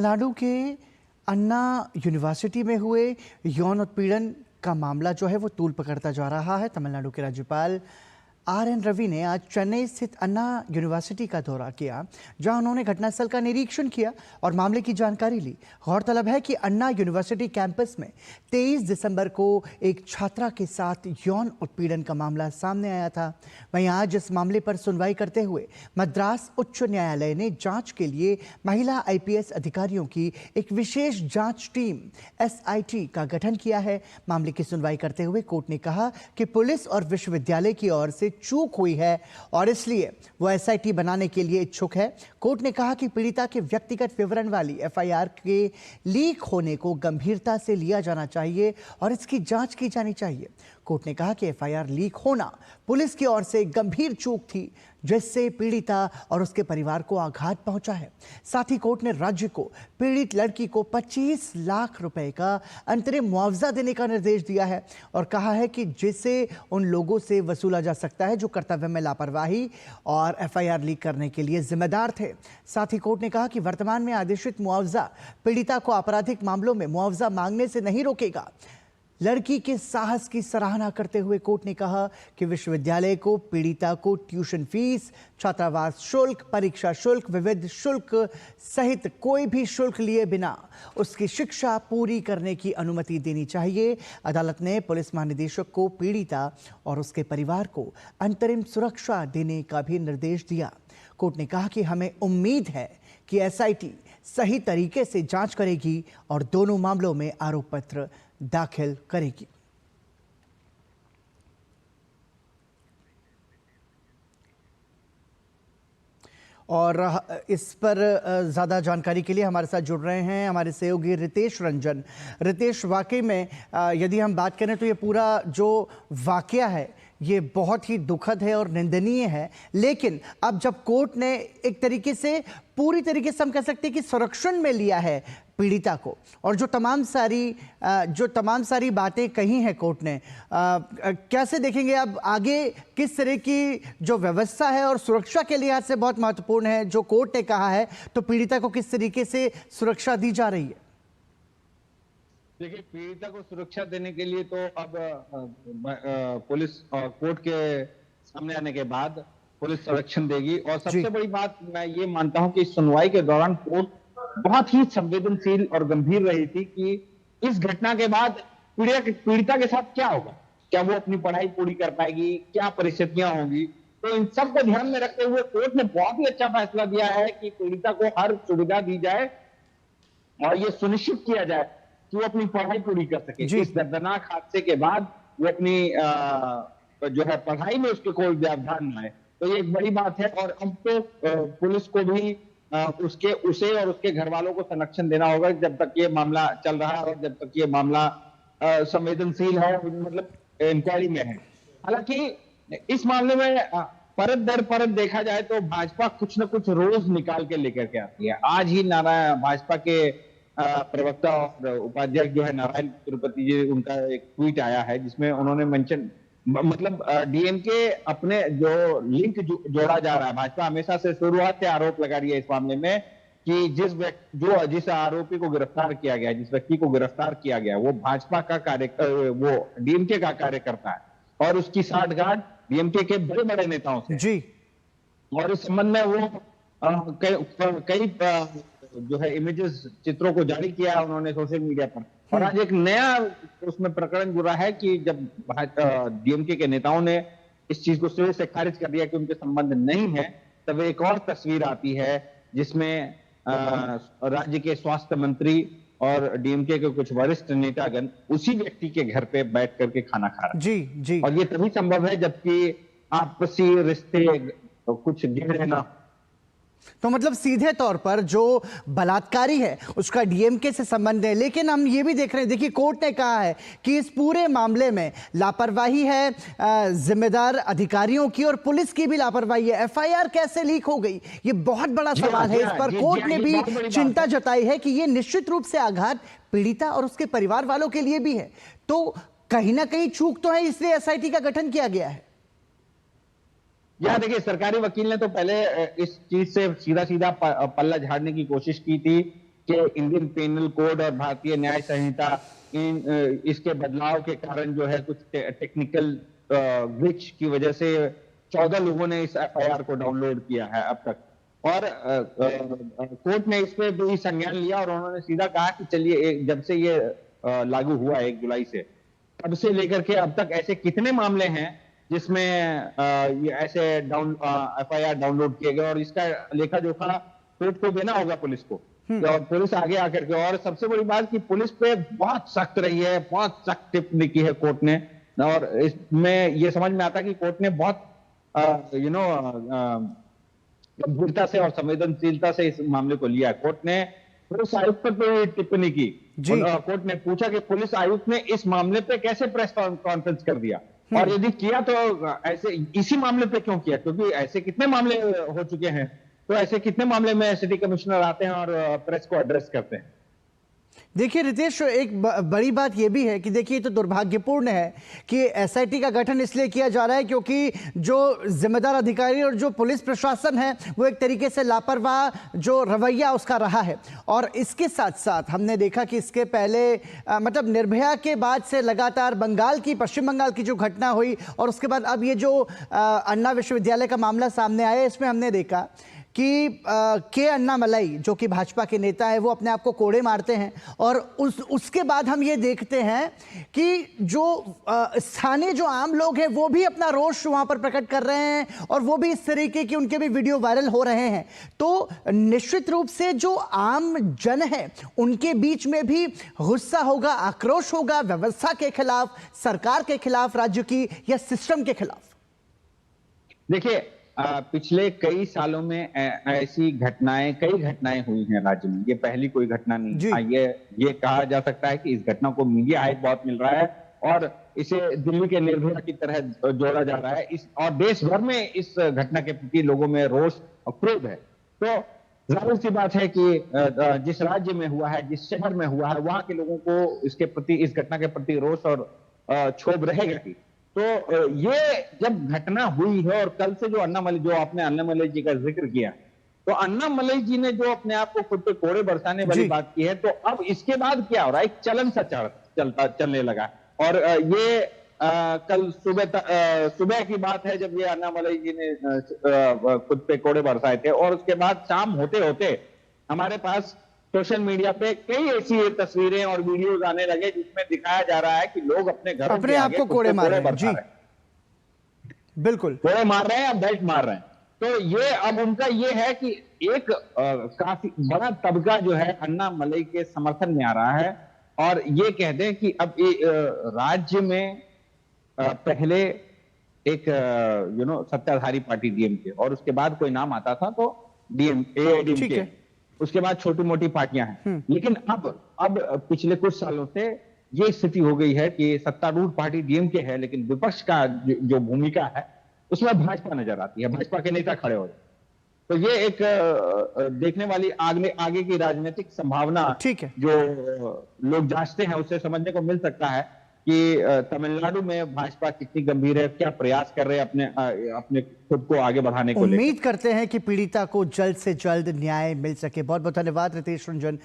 तमिलनाडु के अन्ना यूनिवर्सिटी में हुए यौन उत्पीड़न का मामला जो है वो तूल पकड़ता जा रहा है। तमिलनाडु के राज्यपाल आर.एन. रवि ने आज चेन्नई स्थित अन्ना यूनिवर्सिटी का दौरा किया, जहां उन्होंने घटनास्थल का निरीक्षण किया और मामले की जानकारी ली। गौरतलब है कि अन्ना यूनिवर्सिटी कैंपस में 23 दिसंबर को एक छात्रा के साथ यौन उत्पीड़न का मामला सामने आया था। वहीं आज इस मामले पर सुनवाई करते हुए मद्रास उच्च न्यायालय ने जांच के लिए महिला आईपीएस अधिकारियों की एक विशेष जांच टीम एसआईटी का गठन किया है। मामले की सुनवाई करते हुए कोर्ट ने कहा कि पुलिस और विश्वविद्यालय की ओर से चूक हुई है और इसलिए वो एसआईटी बनाने के लिए इच्छुक है। कोर्ट ने कहा कि पीड़िता के व्यक्तिगत विवरण वाली एफआईआर के लीक होने को गंभीरता से लिया जाना चाहिए और इसकी जांच की जानी चाहिए। कोर्ट ने कहा कि एफआईआर लीक होना पुलिस की ओर से गंभीर चूक थी, जिससे पीड़िता और उसके परिवार को आघात पहुंचा है। साथ ही कोर्ट ने राज्य को पीड़ित लड़की को 25 लाख रुपए का अंतरिम मुआवजा देने का निर्देश दिया है और कहा है कि जिसे उन लोगों से वसूला जा सकता है जो कर्तव्य में लापरवाही और एफआईआर लीक करने के लिए जिम्मेदार थे। साथ ही कोर्ट ने कहा कि वर्तमान में आदेशित मुआवजा पीड़िता को आपराधिक मामलों में मुआवजा मांगने से नहीं रोकेगा। लड़की के साहस की सराहना करते हुए कोर्ट ने कहा कि विश्वविद्यालय को पीड़िता को ट्यूशन फीस, छात्रावास शुल्क, परीक्षा शुल्क, विविध शुल्क सहित कोई भी शुल्क लिए बिना उसकी शिक्षा पूरी करने की अनुमति देनी चाहिए। अदालत ने पुलिस महानिदेशक को पीड़िता और उसके परिवार को अंतरिम सुरक्षा देने का भी निर्देश दिया। कोर्ट ने कहा कि हमें उम्मीद है कि एसआईटी सही तरीके से जांच करेगी और दोनों मामलों में आरोप पत्र दाखिल करेगी। और इस पर ज़्यादा जानकारी के लिए हमारे साथ जुड़ रहे हैं हमारे सहयोगी रितेश रंजन। रितेश, वाकई में यदि हम बात करें तो ये पूरा जो वाकया है ये बहुत ही दुखद है और निंदनीय है, लेकिन अब जब कोर्ट ने एक तरीके से पूरी तरीके से हम कह सकते हैं कि संरक्षण में लिया है पीड़िता को और जो तमाम सारी बातें कही हैं कोर्ट ने, कैसे देखेंगे अब आगे किस तरह की जो व्यवस्था है और सुरक्षा के लिहाज से बहुत महत्वपूर्ण है जो कोर्ट ने कहा है, तो पीड़िता को किस तरीके से सुरक्षा दी जा रही है? देखिए, पीड़िता को सुरक्षा देने के लिए तो अब पुलिस कोर्ट के सामने आने के बाद पुलिस संरक्षण देगी। और सबसे बड़ी बात मैं ये मानता हूं कि सुनवाई के दौरान कोर्ट बहुत ही संवेदनशील और गंभीर रही थी कि इस घटना के बाद पीड़िता के साथ क्या होगा, क्या वो अपनी पढ़ाई पूरी कर पाएगी, क्या परिस्थितियां होंगी। तो इन सब को ध्यान में रखते हुए कोर्ट ने बहुत ही अच्छा फैसला दिया है कि पीड़िता को हर सुविधा दी जाए और ये सुनिश्चित किया जाए कि वो अपनी पढ़ाई पूरी कर सके। इस दर्दनाक हादसे के बाद वो अपनी जो है पढ़ाई में उसके कोई व्यवधान न आए, तो ये एक बड़ी बात है। और अब तो पुलिस को भी उसे और उसके घर वालों को संरक्षण देना होगा जब तक ये मामला चल रहा है और जब तक ये मामला संवेदनशील है, मतलब इंक्वायरी में है। हालांकि इस मामले में परत दर परत देखा जाए तो भाजपा कुछ न कुछ रोज निकाल के लेकर के आती है। आज ही भाजपा के प्रवक्ता और उपाध्यक्ष जो है नारायण तिरुपति जी, उनका एक ट्वीट आया है जिसमें उन्होंने मेंशन मतलब डीएमके अपने जो लिंक जोड़ा जा रहा है। भाजपा हमेशा से शुरुआत से आरोप लगा रही है इस मामले में कि जिस आरोपी को गिरफ्तार किया गया, जिस व्यक्ति को गिरफ्तार किया गया, वो भाजपा का वो डीएमके का कार्यकर्ता है और उसकी साठगांठ डीएमके के बड़े बड़े नेताओं से जी। और इस संबंध में वो कई जो है इमेजेस, चित्रों को जारी किया है उन्होंने सोशल मीडिया पर। और आज एक नया उसमें प्रकरण जुड़ा है कि जब डीएमके के नेताओं ने इस चीज को सिरे से खारिज कर दिया कि उनके संबंध नहीं है, तब एक और तस्वीर आती है जिसमें राज्य के स्वास्थ्य मंत्री और डीएमके के कुछ वरिष्ठ नेतागण उसी व्यक्ति के घर पे बैठ करके खाना खा रहे हैं। जी जी। और ये तभी संभव है जबकि आपसी रिश्ते कुछ गहरे ना। तो मतलब सीधे तौर पर जो बलात्कारी है उसका डीएमके से संबंध है, लेकिन हम ये भी देख रहे हैं, देखिए कोर्ट ने कहा है कि इस पूरे मामले में लापरवाही है जिम्मेदार अधिकारियों की और पुलिस की भी लापरवाही है। एफआईआर कैसे लीक हो गई, ये बहुत बड़ा सवाल है। इस पर कोर्ट ने भी चिंता जताई है कि ये निश्चित रूप से आघात पीड़िता और उसके परिवार वालों के लिए भी है। तो कहीं ना कहीं चूक तो है, इसलिए एसआईटी का गठन किया गया है। देखिए, सरकारी वकील ने तो पहले इस चीज से सीधा सीधा पल्ला झाड़ने की कोशिश की थी कि इंडियन पेनल कोड और भारतीय न्याय संहिता इसके बदलाव के कारण जो है कुछ टेक्निकल ग्लिच की वजह से 14 लोगों ने इस एफआईआर को डाउनलोड किया है अब तक। और कोर्ट ने इस पे भी संज्ञान लिया और उन्होंने सीधा कहा कि चलिए जब से ये लागू हुआ है 1 जुलाई से, तब से लेकर के अब तक ऐसे कितने मामले हैं जिसमें ये ऐसे एफआईआर डाउनलोड किए गए, और इसका लेखा जोखा कोर्ट को देना होगा पुलिस को। और पुलिस आगे आकर के, और सबसे बड़ी बात कि पुलिस पे बहुत सख्त रही है, बहुत सख्त टिप्पणी की है कोर्ट ने, और इसमें ये समझ में आता है कि कोर्ट ने बहुत गंभीरता से और संवेदनशीलता से इस मामले को लिया। कोर्ट ने पुलिस आयुक्त पर टिप्पणी की। कोर्ट ने पूछा कि पुलिस आयुक्त ने इस मामले पे कैसे प्रेस कॉन्फ्रेंस कर दिया, और यदि किया तो ऐसे इसी मामले पे क्यों किया, क्योंकि ऐसे कितने मामले हो चुके हैं, तो ऐसे कितने मामले में सिटी कमिश्नर आते हैं और प्रेस को एड्रेस करते हैं। देखिए रितेश, एक बड़ी बात यह भी है कि देखिए तो दुर्भाग्यपूर्ण है कि एसआईटी का गठन इसलिए किया जा रहा है क्योंकि जो जिम्मेदार अधिकारी और जो पुलिस प्रशासन है वो एक तरीके से लापरवाह जो रवैया उसका रहा है। और इसके साथ साथ हमने देखा कि इसके पहले मतलब निर्भया के बाद से लगातार पश्चिम बंगाल की जो घटना हुई, और उसके बाद अब ये जो अन्ना विश्वविद्यालय का मामला सामने आया, इसमें हमने देखा कि के अन्नामलाई जो कि भाजपा के नेता है वो अपने आप को कोड़े मारते हैं, और उसके बाद हम ये देखते हैं कि जो स्थानीय जो आम लोग हैं वो भी अपना रोष वहां पर प्रकट कर रहे हैं, और वो भी इस तरीके की उनके भी वीडियो वायरल हो रहे हैं। तो निश्चित रूप से जो आम जन है उनके बीच में भी गुस्सा होगा, आक्रोश होगा, व्यवस्था के खिलाफ, सरकार के खिलाफ, राज्य की या सिस्टम के खिलाफ। देखिए पिछले कई सालों में कई घटनाएं हुई हैं राज्य में, ये पहली कोई घटना नहीं। ये कहा जा सकता है कि इस घटना को मीडिया हाइप बहुत मिल रहा है और इसे दिल्ली के निर्भया की तरह जोड़ा जा रहा है, और देश भर में इस घटना के प्रति लोगों में रोष और क्रोध है। तो जाहिर सी बात है कि जिस राज्य में हुआ है, जिस शहर में हुआ है, वहां के लोगों को इसके प्रति, इस घटना के प्रति रोष और क्षोभ रहेगा ही। तो ये जब घटना हुई है, और कल से जो आपने अन्नामलई जी का जिक्र किया, तो अन्नामलई जी ने जो अपने आप को खुद पे कोड़े बरसाने वाली बात की है, तो अब इसके बाद क्या हो रहा है, एक चलन सा चलने लगा। और ये कल सुबह की बात है जब ये अन्नामलई जी ने खुद पे कोड़े बरसाए थे, और उसके बाद शाम होते होते हमारे पास सोशल मीडिया पे कई ऐसी तस्वीरें और वीडियोस आने लगे जिसमें दिखाया जा रहा है कि लोग अपने घर अपने आप को कोड़े मार रहे हैं। जी बिल्कुल, कोड़े मार रहे हैं या बेल्ट मार रहे हैं। तो ये अब उनका ये है कि एक काफी बड़ा तबका जो है अन्नामलई के समर्थन में आ रहा है, और ये कहते हैं कि अब राज्य में पहले एक सत्ताधारी पार्टी डीएमके, और उसके बाद कोई नाम आता था तो एआईडीएमके, उसके बाद छोटी मोटी पार्टियां हैं। लेकिन अब पिछले कुछ सालों से ये स्थिति हो गई है कि सत्तारूढ़ पार्टी डीएमके है, लेकिन विपक्ष का जो भूमिका है उसमें भाजपा नजर आती है, भाजपा के नेता खड़े हो जाते। तो ये एक देखने वाली आगे की राजनीतिक संभावना जो लोग जांचते हैं उससे समझने को मिल सकता है कि तमिलनाडु में भाजपा कितनी गंभीर है, क्या प्रयास कर रहे हैं अपने खुद को आगे बढ़ाने को। उम्मीद करते हैं कि पीड़िता को जल्द से जल्द न्याय मिल सके। बहुत बहुत धन्यवाद रितेश रंजन।